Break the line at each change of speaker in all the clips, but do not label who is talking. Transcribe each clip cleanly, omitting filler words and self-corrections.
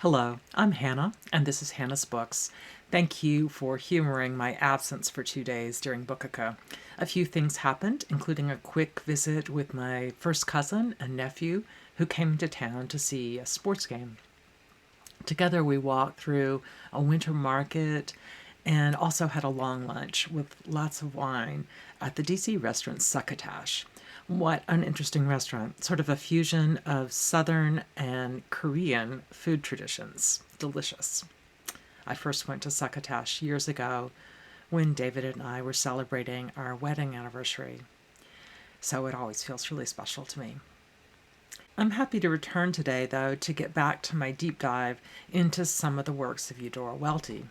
Hello, I'm Hannah, and this is Hannah's Books. Thank you for humoring my absence for 2 days during Bookukkah. A few things happened, including a quick visit with my first cousin and nephew who came to town to see a sports game. Together we walked through a winter market and also had a long lunch with lots of wine at the DC restaurant Succotash. What an interesting restaurant. Sort of a fusion of Southern and Korean food traditions. Delicious. I first went to Succotash years ago when David and I were celebrating our wedding anniversary. So it always feels really special to me. I'm happy to return today, though, to get back to my deep dive into some of the works of Eudora Welty.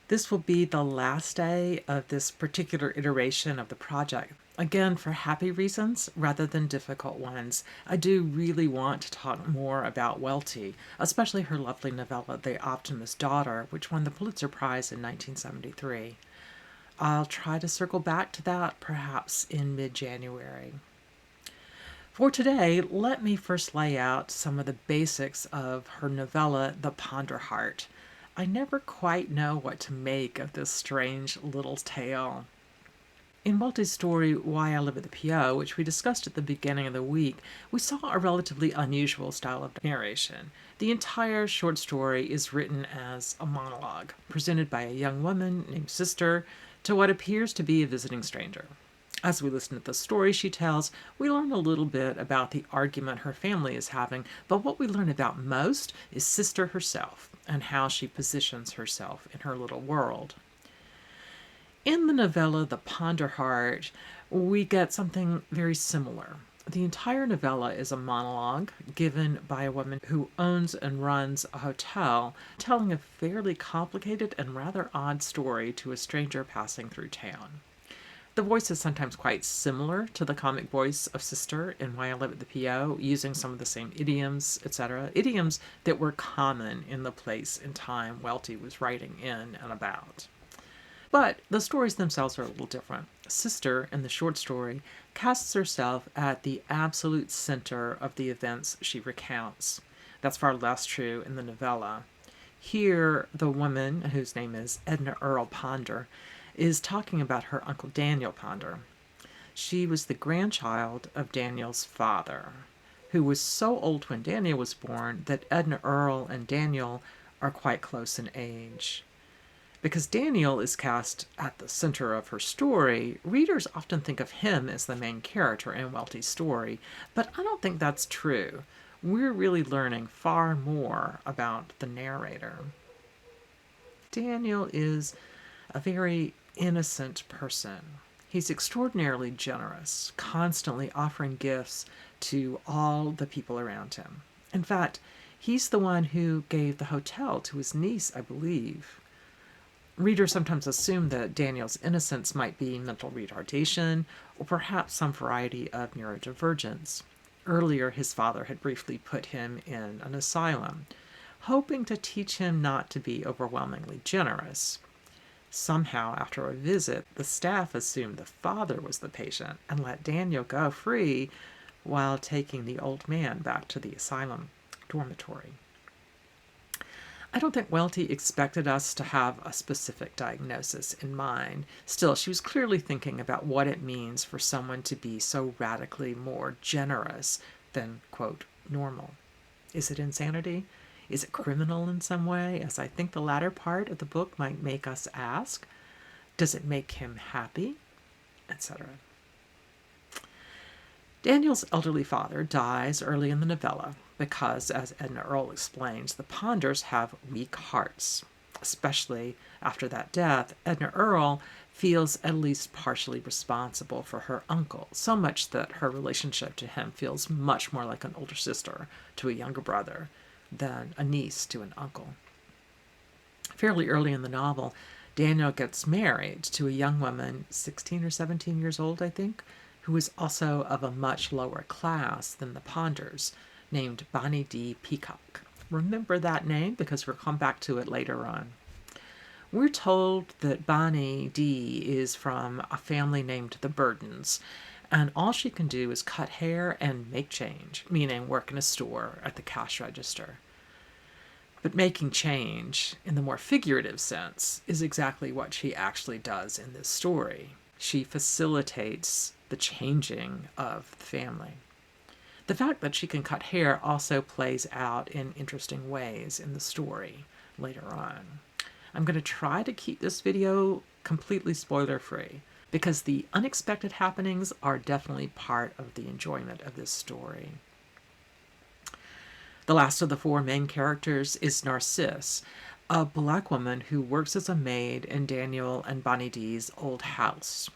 This will be the last day of this particular iteration of the project. Again, for happy reasons rather than difficult ones. I do really want to talk more about Welty, especially her lovely novella, The Optimist's Daughter, which won the Pulitzer Prize in 1973. I'll try to circle back to that perhaps in mid-January. For today, let me first lay out some of the basics of her novella, The Ponderheart. I never quite know what to make of this strange little tale. In Welty's story, Why I Live at the P.O., which we discussed at the beginning of the week, we saw a relatively unusual style of narration. The entire short story is written as a monologue, presented by a young woman named Sister to what appears to be a visiting stranger. As we listen to the story she tells, we learn a little bit about the argument her family is having, but what we learn about most is Sister herself and how she positions herself in her little world. In the novella The Ponderheart, we get something very similar. The entire novella is a monologue given by a woman who owns and runs a hotel, telling a fairly complicated and rather odd story to a stranger passing through town. The voice is sometimes quite similar to the comic voice of Sister in Why I Live at the P.O., using some of the same idioms, etc. Idioms that were common in the place and time Welty was writing in and about. But the stories themselves are a little different. Sister, in the short story, casts herself at the absolute center of the events she recounts. That's far less true in the novella. Here, the woman, whose name is Edna Earl Ponder, is talking about her Uncle Daniel Ponder. She was the grandchild of Daniel's father, who was so old when Daniel was born that Edna Earl and Daniel are quite close in age. Because Daniel is cast at the center of her story, readers often think of him as the main character in Welty's story, but I don't think that's true. We're really learning far more about the narrator. Daniel is a very innocent person. He's extraordinarily generous, constantly offering gifts to all the people around him. In fact, he's the one who gave the hotel to his niece, I believe. Readers sometimes assume that Daniel's innocence might be mental retardation or perhaps some variety of neurodivergence. Earlier, his father had briefly put him in an asylum, hoping to teach him not to be overwhelmingly generous. Somehow, after a visit, the staff assumed the father was the patient and let Daniel go free while taking the old man back to the asylum dormitory. I don't think Welty expected us to have a specific diagnosis in mind. Still, she was clearly thinking about what it means for someone to be so radically more generous than, quote, normal. Is it insanity? Is it criminal in some way, as I think the latter part of the book might make us ask? Does it make him happy? Etc. Daniel's elderly father dies early in the novella because, as Edna Earl explains, the Ponders have weak hearts. Especially after that death, Edna Earl feels at least partially responsible for her uncle, so much that her relationship to him feels much more like an older sister to a younger brother than a niece to an uncle. Fairly early in the novel, Daniel gets married to a young woman, 16 or 17 years old, I think, who is also of a much lower class than the Ponders, named Bonnie D. Peacock. Remember that name because we'll come back to it later on. We're told that Bonnie D. is from a family named the Burdens, and all she can do is cut hair and make change, meaning work in a store at the cash register. But making change, in the more figurative sense, is exactly what she actually does in this story. She facilitates the changing of the family. The fact that she can cut hair also plays out in interesting ways in the story later on. I'm going to try to keep this video completely spoiler-free, because the unexpected happenings are definitely part of the enjoyment of this story. The last of the four main characters is Narcisse, a black woman who works as a maid in Daniel and Bonnie D's old house.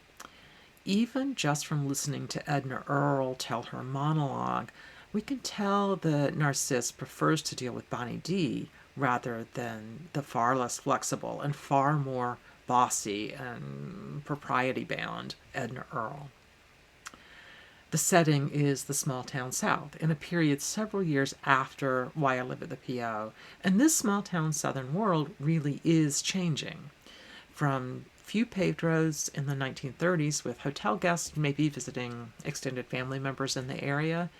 Even just from listening to Edna Earle tell her monologue, we can tell that Narcisse prefers to deal with Bonnie D rather than the far less flexible and far more bossy and propriety-bound Edna Earle. The setting is the small town South, in a period several years after Why I Live at the P.O., and this small town Southern world really is changing. From few paved roads in the 1930s with hotel guests maybe visiting extended family members in the area,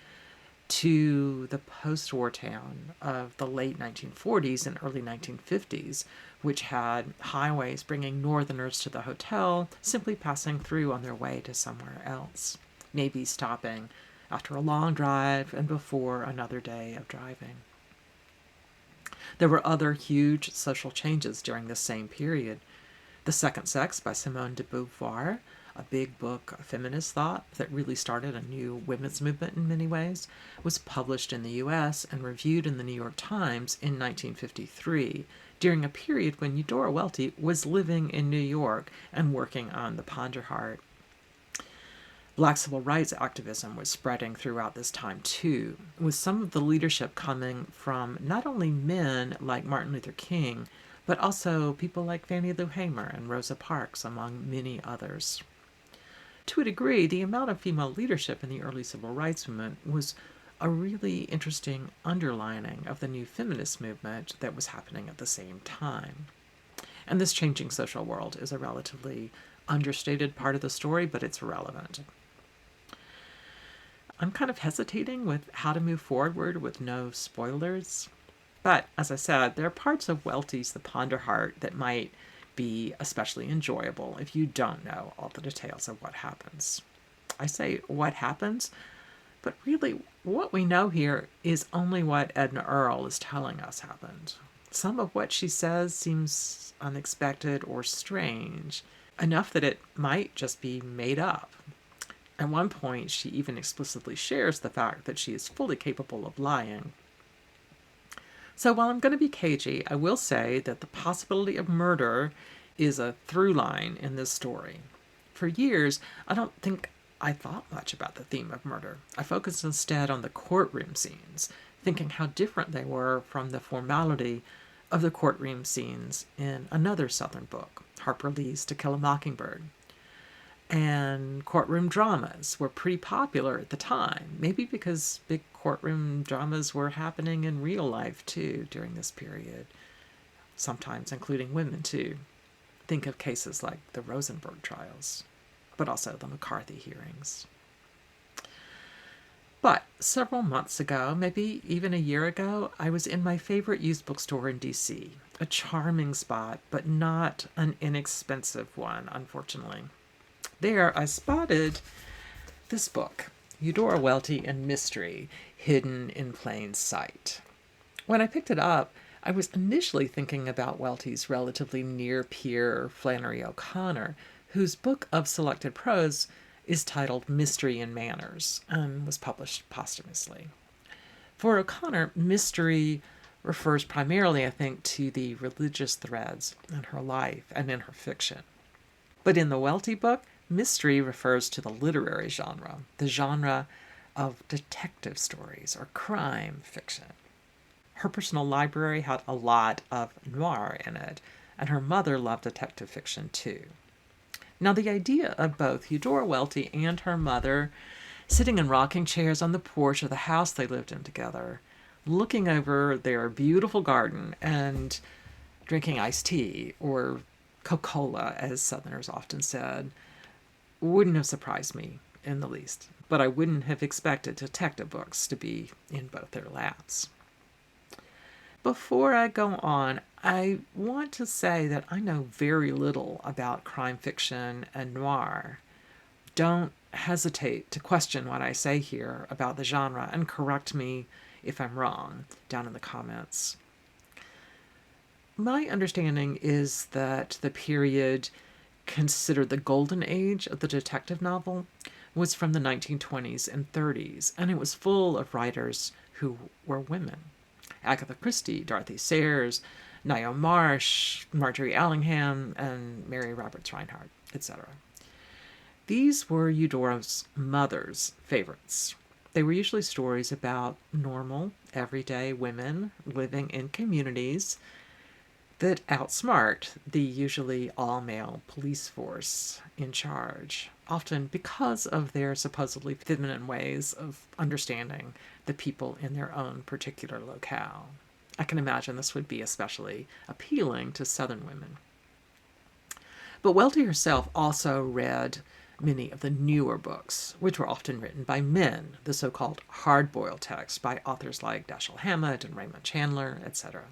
to the post-war town of the late 1940s and early 1950s, which had highways bringing northerners to the hotel, simply passing through on their way to somewhere else, maybe stopping after a long drive and before another day of driving. There were other huge social changes during this same period. The Second Sex by Simone de Beauvoir, a big book of feminist thought that really started a new women's movement in many ways, was published in the U.S. and reviewed in the New York Times in 1953, during a period when Eudora Welty was living in New York and working on the Ponderheart. Black civil rights activism was spreading throughout this time too, with some of the leadership coming from not only men like Martin Luther King, but also people like Fannie Lou Hamer and Rosa Parks, among many others. To a degree, the amount of female leadership in the early civil rights movement was a really interesting underlining of the new feminist movement that was happening at the same time. And this changing social world is a relatively understated part of the story, but it's relevant. I'm kind of hesitating with how to move forward with no spoilers. But, as I said, there are parts of Welty's The Ponderheart that might be especially enjoyable if you don't know all the details of what happens. I say what happens, but really what we know here is only what Edna Earle is telling us happened. Some of what she says seems unexpected or strange, enough that it might just be made up. At one point, she even explicitly shares the fact that she is fully capable of lying. So while I'm going to be cagey, I will say that the possibility of murder is a through line in this story. For years, I don't think I thought much about the theme of murder. I focused instead on the courtroom scenes, thinking how different they were from the formality of the courtroom scenes in another Southern book, Harper Lee's To Kill a Mockingbird. And courtroom dramas were pretty popular at the time, maybe because big courtroom dramas were happening in real life too during this period, sometimes including women too. Think of cases like the Rosenberg trials, but also the McCarthy hearings. But several months ago, maybe even a year ago, I was in my favorite used bookstore in D.C., a charming spot, but not an inexpensive one, unfortunately. There, I spotted this book, Eudora Welty and Mystery, Hidden in Plain Sight. When I picked it up, I was initially thinking about Welty's relatively near-peer Flannery O'Connor, whose book of selected prose is titled Mystery and Manners and was published posthumously. For O'Connor, mystery refers primarily, I think, to the religious threads in her life and in her fiction. But in the Welty book, mystery refers to the literary genre, the genre of detective stories or crime fiction. Her personal library had a lot of noir in it, and her mother loved detective fiction too. Now, the idea of both Eudora Welty and her mother sitting in rocking chairs on the porch of the house they lived in together, looking over their beautiful garden and drinking iced tea, or Coca-Cola, as Southerners often said, wouldn't have surprised me in the least, but I wouldn't have expected detective books to be in both their laps. Before I go on, I want to say that I know very little about crime fiction and noir. Don't hesitate to question what I say here about the genre and correct me if I'm wrong down in the comments. My understanding is that the period considered the golden age of the detective novel was from the 1920s and 30s, and it was full of writers who were women. Agatha Christie, Dorothy Sayers, Ngaio Marsh, Marjorie Allingham, and Mary Roberts Rinehart, etc. These were Eudora's mother's favorites. They were usually stories about normal, everyday women living in communities that outsmart the usually all-male police force in charge, often because of their supposedly feminine ways of understanding the people in their own particular locale. I can imagine this would be especially appealing to Southern women. But Welty herself also read many of the newer books, which were often written by men, the so-called hard-boiled texts by authors like Dashiell Hammett and Raymond Chandler, etc.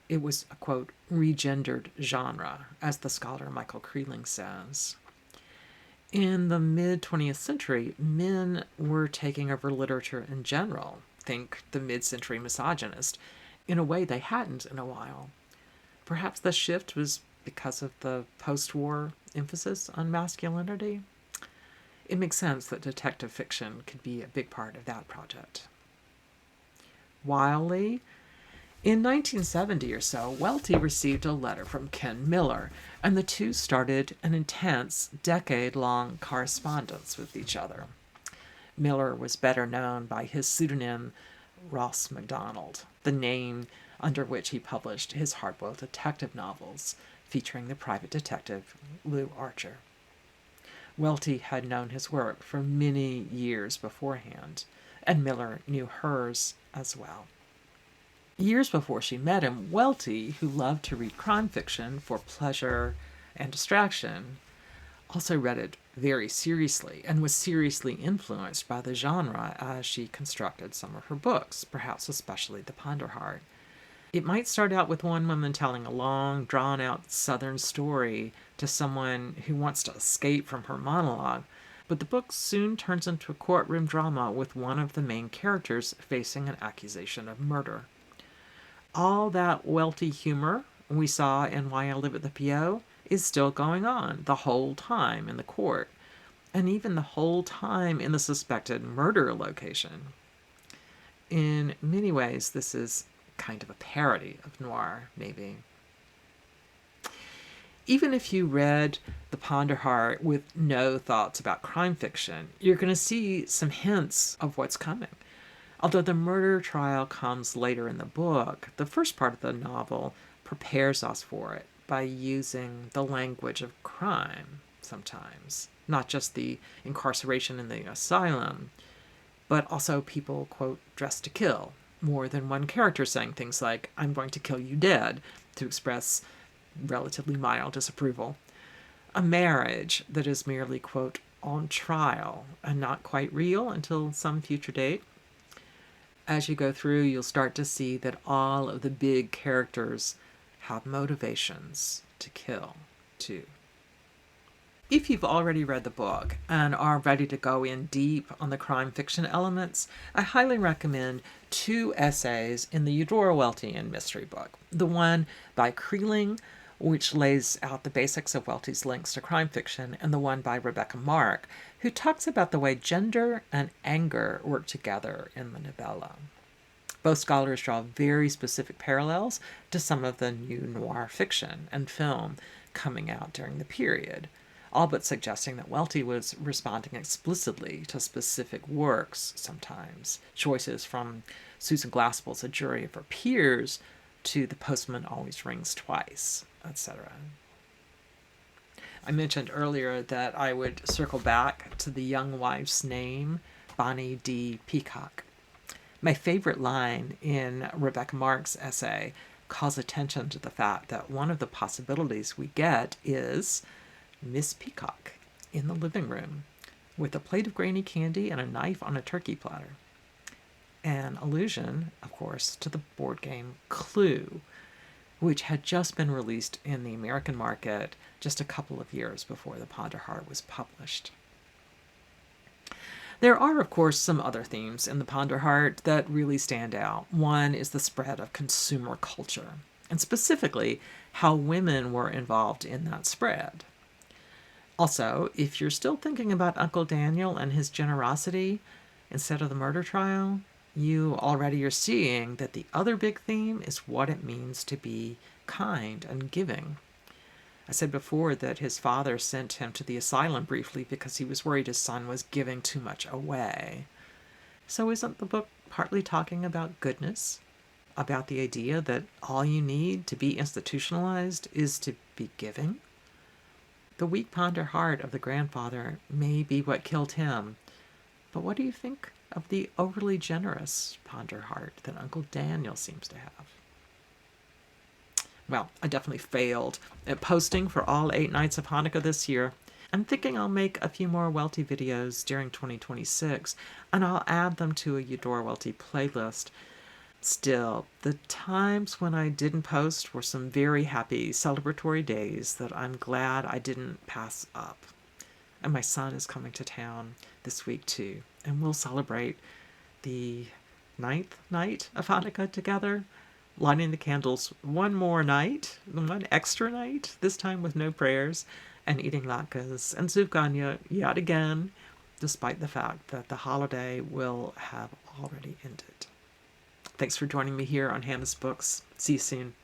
It was a, quote, regendered genre, as the scholar Michael Creeling says. In the mid-20th century, men were taking over literature in general, think the mid-century misogynist, in a way they hadn't in a while. Perhaps the shift was because of the post-war emphasis on masculinity. It makes sense that detective fiction could be a big part of that project. Wildly, in 1970 or so, Welty received a letter from Ken Miller, and the two started an intense, decade-long correspondence with each other. Miller was better known by his pseudonym Ross MacDonald, the name under which he published his hard-boiled detective novels, featuring the private detective Lou Archer. Welty had known his work for many years beforehand, and Miller knew hers as well. Years before she met him, Welty, who loved to read crime fiction for pleasure and distraction, also read it very seriously and was seriously influenced by the genre as she constructed some of her books, perhaps especially The Ponderheart. It might start out with one woman telling a long, drawn-out Southern story to someone who wants to escape from her monologue, but the book soon turns into a courtroom drama with one of the main characters facing an accusation of murder. All that Welty humor we saw in Why I Live at the PO is still going on the whole time in the court, and even the whole time in the suspected murder location. In many ways, this is kind of a parody of noir, maybe. Even if you read The Ponderheart with no thoughts about crime fiction, you're going to see some hints of what's coming. Although the murder trial comes later in the book, the first part of the novel prepares us for it by using the language of crime sometimes. Not just the incarceration in the asylum, but also people, quote, dressed to kill. More than one character saying things like, I'm going to kill you dead, to express relatively mild disapproval. A marriage that is merely, quote, on trial and not quite real until some future date. As you go through, you'll start to see that all of the big characters have motivations to kill, too. If you've already read the book and are ready to go in deep on the crime fiction elements, I highly recommend two essays in the Eudora Welty mystery book. The one by Creeling, which lays out the basics of Welty's links to crime fiction, and the one by Rebecca Mark, who talks about the way gender and anger work together in the novella. Both scholars draw very specific parallels to some of the new noir fiction and film coming out during the period, all but suggesting that Welty was responding explicitly to specific works sometimes, choices from Susan Glaspell's A Jury of Her Peers to The Postman Always Rings Twice, etc. I mentioned earlier that I would circle back to the young wife's name, Bonnie D. Peacock. My favorite line in Rebecca Mark's essay calls attention to the fact that one of the possibilities we get is Miss Peacock in the living room with a plate of grainy candy and a knife on a turkey platter. an allusion, of course, to the board game Clue, which had just been released in the American market just a couple of years before The Ponderheart was published. There are, of course, some other themes in The Ponderheart that really stand out. One is the spread of consumer culture, and specifically how women were involved in that spread. Also, if you're still thinking about Uncle Daniel and his generosity instead of the murder trial, you already are seeing that the other big theme is what it means to be kind and giving. I said before that his father sent him to the asylum briefly because he was worried his son was giving too much away. So isn't the book partly talking about goodness? About the idea that all you need to be institutionalized is to be giving? The weak ponder heart of the grandfather may be what killed him, but what do you think of the overly generous ponder heart that Uncle Daniel seems to have? Well, I definitely failed at posting for all 8 nights of Hanukkah this year. I'm thinking I'll make a few more Welty videos during 2026, and I'll add them to a Eudora Welty playlist. Still, the times when I didn't post were some very happy celebratory days that I'm glad I didn't pass up. And my son is coming to town this week too, and we'll celebrate the 9th night of Hanukkah together, lighting the candles one more night, one extra night, this time with no prayers, and eating latkes and sufganiyot yet again, despite the fact that the holiday will have already ended. Thanks for joining me here on Hannah's Books. See you soon.